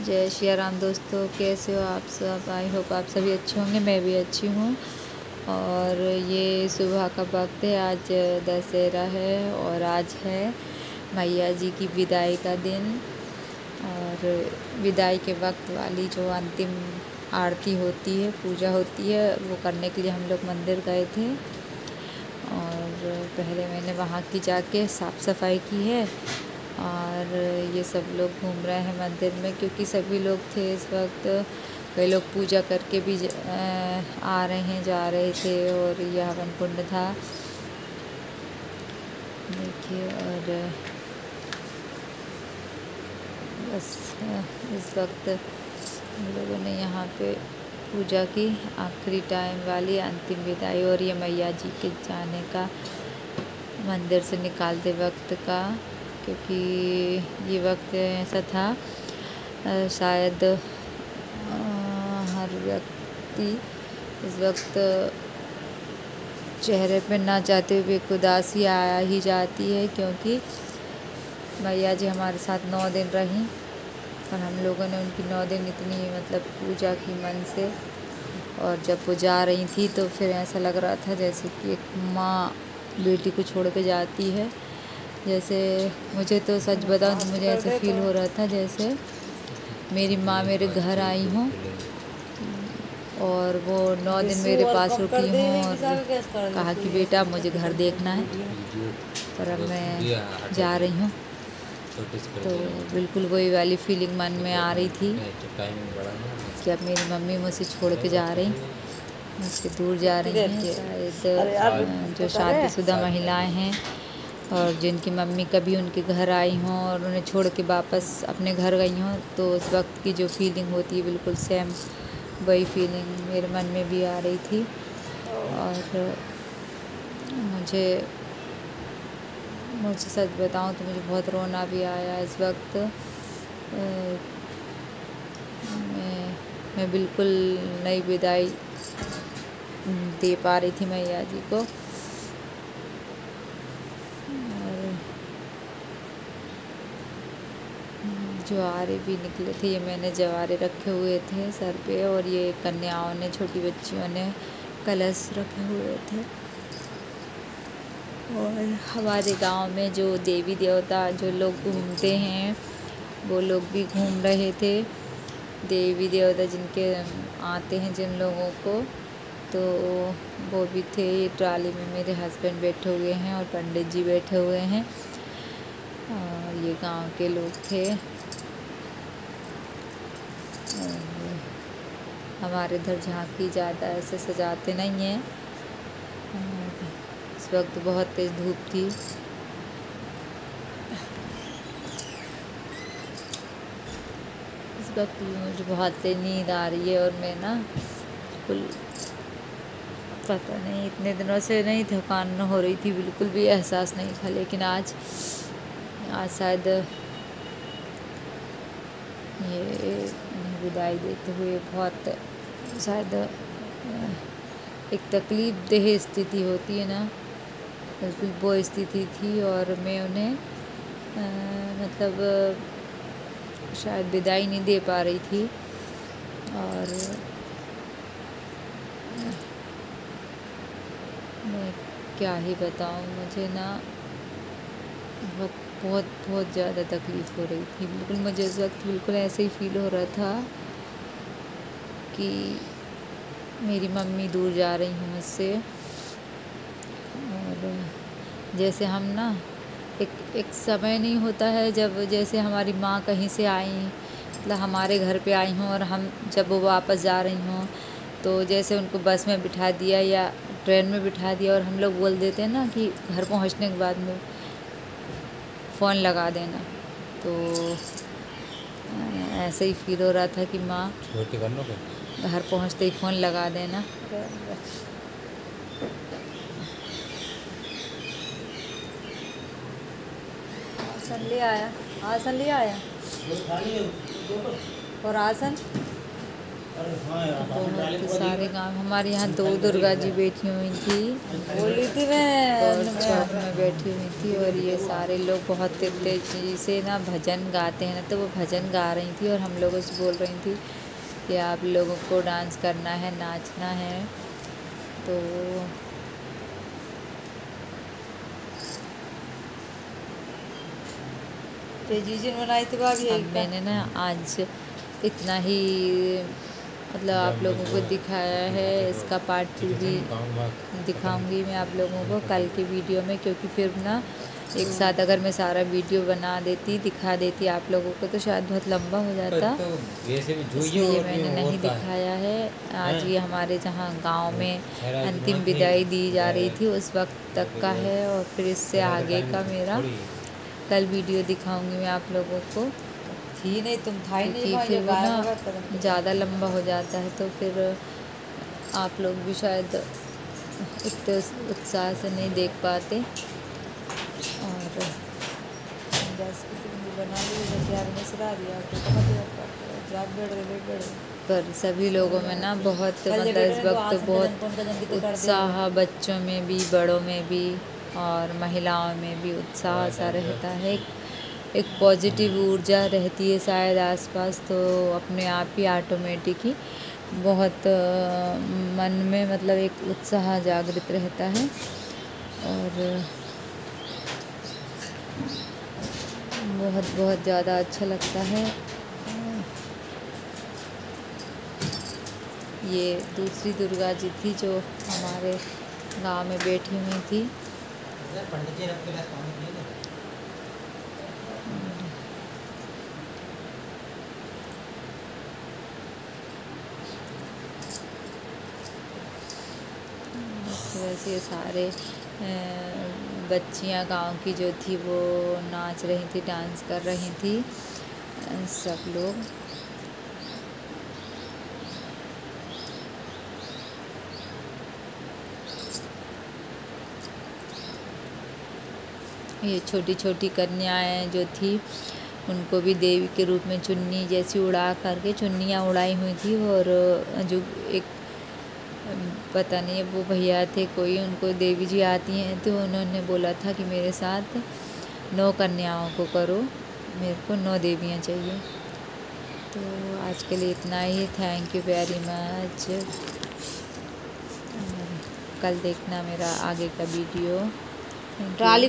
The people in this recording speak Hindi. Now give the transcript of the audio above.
जय श्री राम दोस्तों, कैसे हो आप सब। आई होप आप सभी अच्छे होंगे। मैं भी अच्छी हूँ। और ये सुबह का वक्त है। आज दशहरा है और आज है मैया जी की विदाई का दिन। और विदाई के वक्त वाली जो अंतिम आरती होती है, पूजा होती है, वो करने के लिए हम लोग मंदिर गए थे। और पहले मैंने वहाँ की जाके साफ़ सफाई की है। और ये सब लोग घूम रहे हैं मंदिर में, क्योंकि सभी लोग थे इस वक्त। कई लोग पूजा करके भी आ रहे हैं, जा रहे थे। और यह हवन कुंड था, देखिए। और बस इस वक्त हम लोगों ने यहाँ पे पूजा की, आखिरी टाइम वाली अंतिम विदाई। और ये मैया जी के जाने का, मंदिर से निकालते वक्त का, क्योंकि ये वक्त ऐसा था, शायद हर व्यक्ति इस वक्त चेहरे पे ना चाहते हुए एक उदासी आ ही जाती है, क्योंकि मैया जी हमारे साथ 9 दिन रहीं। और हम लोगों ने उनकी 9 दिन इतनी पूजा की मन से। और जब वो जा रही थी तो फिर ऐसा लग रहा था जैसे कि एक माँ बेटी को छोड़ के जाती है। जैसे मुझे तो सच बताऊं तो मुझे ऐसे फील हो रहा था जैसे मेरी माँ मेरे घर आई हूँ और वो 9 दिन मेरे पास रुकी हूँ और कहा कि बेटा मुझे घर देखना है, पर अब मैं जा रही हूँ। तो बिल्कुल वही वाली फीलिंग मन में आ रही थी कि अब मेरी मम्मी मुझसे छोड़ के जा रही, मुझसे दूर जा रही हैं। शायद जो शादीशुदा महिलाएं हैं और जिनकी मम्मी कभी उनके घर आई हों और उन्हें छोड़ के वापस अपने घर गई हों, तो उस वक्त की जो फीलिंग होती है बिल्कुल सेम वही फीलिंग मेरे मन में भी आ रही थी। और मुझे सच बताऊं तो मुझे बहुत रोना भी आया इस वक्त। मैं बिल्कुल नई विदाई दे पा रही थी मैया जी को। और जवारे भी निकले थे, ये मैंने जवारे रखे हुए थे सर पे। और ये कन्याओं ने, छोटी बच्चियों ने कलश रखे हुए थे। और हमारे गांव में जो देवी देवता जो लोग घूमते हैं, वो लोग भी घूम रहे थे। देवी देवता जिनके आते हैं जिन लोगों को, तो वो भी थे। ये ट्राली में मेरे हस्बैंड बैठे हुए हैं और पंडित जी बैठे हुए हैं। और ये गांव के लोग थे। और हमारे इधर झांकी ज़्यादा ऐसे सजाते नहीं हैं। इस वक्त बहुत तेज़ धूप थी। इस वक्त मुझे बहुत तेज़ नींद आ रही है और मैं ना बिल्कुल, पता नहीं, इतने दिनों से नहीं, थकान हो रही थी, बिल्कुल भी एहसास नहीं था। लेकिन आज शायद ये विदाई देते हुए बहुत शायद एक तकलीफ़ देह स्थिति होती है ना, बिल्कुल वो स्थिति थी। और मैं उन्हें शायद विदाई नहीं दे पा रही थी। और मैं क्या ही बताऊं, मुझे ना बहुत बहुत बहुत ज़्यादा तकलीफ़ हो रही थी। बिल्कुल मुझे उस वक्त बिल्कुल ऐसे ही फील हो रहा था कि मेरी मम्मी दूर जा रही हैं मुझसे। और जैसे हम ना, एक समय नहीं होता है जब जैसे हमारी माँ कहीं से आई, हमारे घर पे आई हों, और हम जब वो वापस जा रही हों तो जैसे उनको बस में बिठा दिया या ट्रेन में बिठा दिया, और हम लोग बोल देते हैं ना कि घर पहुंचने के बाद में फ़ोन लगा देना। तो ऐसे ही फील हो रहा था कि माँ घर पहुंचते ही फ़ोन लगा देना। आसन ले आया, आसन ले आया। और आसन बहुत सारे गांव हमारे यहाँ 2 दुर्गा जी बैठी हुई थी, बोली थी मैं और चौक में बैठी हुई थी, और ये सारे लोग बहुत तेजी से ना भजन गाते हैं ना, तो वो भजन गा रही थी और हम लोगों से बोल रही थी कि आप लोगों को डांस करना है, नाचना है। तो बनाई थी भाभी। अब मैंने ना आज इतना ही मतलब आप लोगों को दिखाया है। इसका पार्ट 2 भी दिखाऊंगी मैं आप लोगों को कल की वीडियो में, क्योंकि फिर ना एक साथ अगर मैं सारा वीडियो बना देती, दिखा देती आप लोगों को, तो शायद बहुत लंबा हो जाता, इसलिए मैंने नहीं दिखाया है। आज ये हमारे जहाँ गांव में अंतिम विदाई दी जा रही थी उस वक्त तक का है, और फिर इससे आगे का मेरा कल वीडियो दिखाऊंगी मैं आप लोगों को। थी नहीं, तुम था ही नहीं, फिर वो ना ज़्यादा लंबा हो जाता है, तो फिर आप लोग भी शायद इतने उत्साह से नहीं देख पाते। और गैस की तुम बना ली यार, मिसरा दिया तो बहुत पर सभी लोगों में ना बहुत मतलब इस वक्त बहुत उत्साह, बच्चों में भी, बड़ों में भी और महिलाओं में भी उत्साह सा रहता है। एक पॉजिटिव ऊर्जा रहती है शायद आसपास, तो अपने आप ही ऑटोमेटिक ही बहुत मन में मतलब एक उत्साह जागृत रहता है, और बहुत बहुत ज़्यादा अच्छा लगता है। ये दूसरी दुर्गा जी थी जो हमारे गांव में बैठी हुई थी। वैसे ये सारे बच्चियां गांव की जो थी वो नाच रही थी, डांस कर रही थी सब लोग। ये छोटी छोटी कन्याएं जो थी उनको भी देवी के रूप में चुन्नी जैसी उड़ा करके चुन्नियाँ उड़ाई हुई थी, और जो एक पता नहीं वो भैया थे कोई, उनको देवी जी आती हैं, तो उन्होंने बोला था कि मेरे साथ 9 कन्याओं को करो, मेरे को 9 देवियाँ चाहिए। तो आज के लिए इतना ही। Thank you very much. कल देखना मेरा आगे का वीडियो। ट्राली